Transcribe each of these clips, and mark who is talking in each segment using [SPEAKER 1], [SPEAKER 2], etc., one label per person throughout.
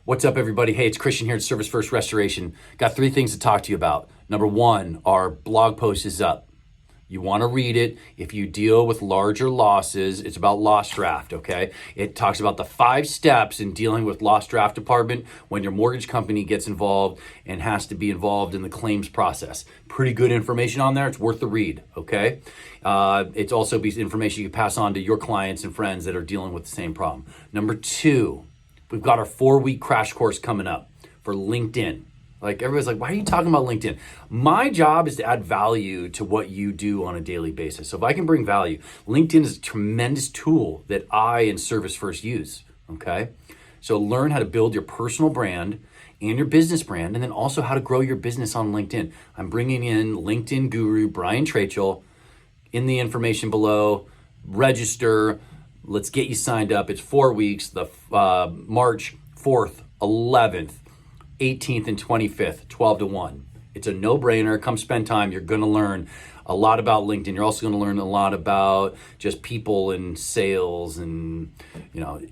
[SPEAKER 1] What's up, everybody? Hey, it's Christian here at Service First Restoration. Got 3 things to talk to you about. Number 1, our blog post is up. You want to read it. If you deal with larger losses, it's about loss draft, okay? It talks about the 5 steps in dealing with loss draft department when your mortgage company gets involved and has to be involved in the claims process. Pretty good information on there. It's worth the read, okay? It's also information you can pass on to your clients and friends that are dealing with the same problem. Number 2, we've got our 4-week crash course coming up for LinkedIn. Like, everybody's like, why are you talking about LinkedIn? My job is to add value to what you do on a daily basis. So if I can bring value, LinkedIn is a tremendous tool that I and Service First use, okay? So learn how to build your personal brand and your business brand, and then also how to grow your business on LinkedIn. I'm bringing in LinkedIn guru Brian Trachel in the information below. Register. Let's get you signed up. It's 4 weeks, the March 4th, 11th, 18th and 25th, 12 to 1. It's a no-brainer. Come spend time. You're going to learn a lot about LinkedIn. You're also going to learn a lot about just people and sales, and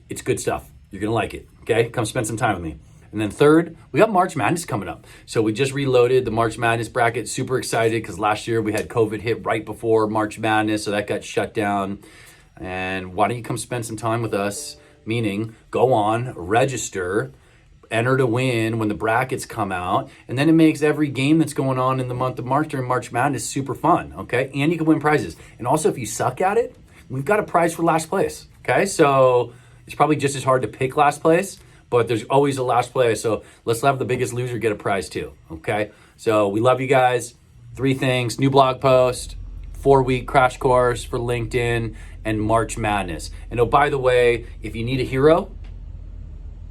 [SPEAKER 1] it's good stuff. You're going to like it. Okay? Come spend some time with me. And then third, we got March Madness coming up. So we just reloaded the March Madness bracket. Super excited because last year we had COVID hit right before March Madness, so that got shut down. And why don't you come spend some time with us? Meaning, go on, register, enter to win when the brackets come out, and then it makes every game that's going on in the month of March during March Madness super fun, okay? And you can win prizes. And also, if you suck at it, we've got a prize for last place, okay? So it's probably just as hard to pick last place, but there's always a last place. So let's have the biggest loser get a prize too, okay? So we love you guys. 3 things: new blog post, 4-week crash course for LinkedIn, and March Madness. And oh, by the way, if you need a hero,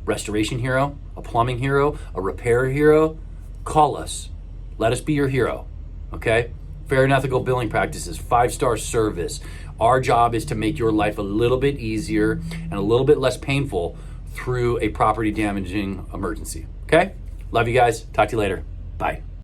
[SPEAKER 1] restoration hero, a plumbing hero, a repair hero, call us. Let us be your hero, okay? Fair and ethical billing practices, 5-star service. Our job is to make your life a little bit easier and a little bit less painful through a property damaging emergency, okay? Love you guys. Talk to you later. Bye.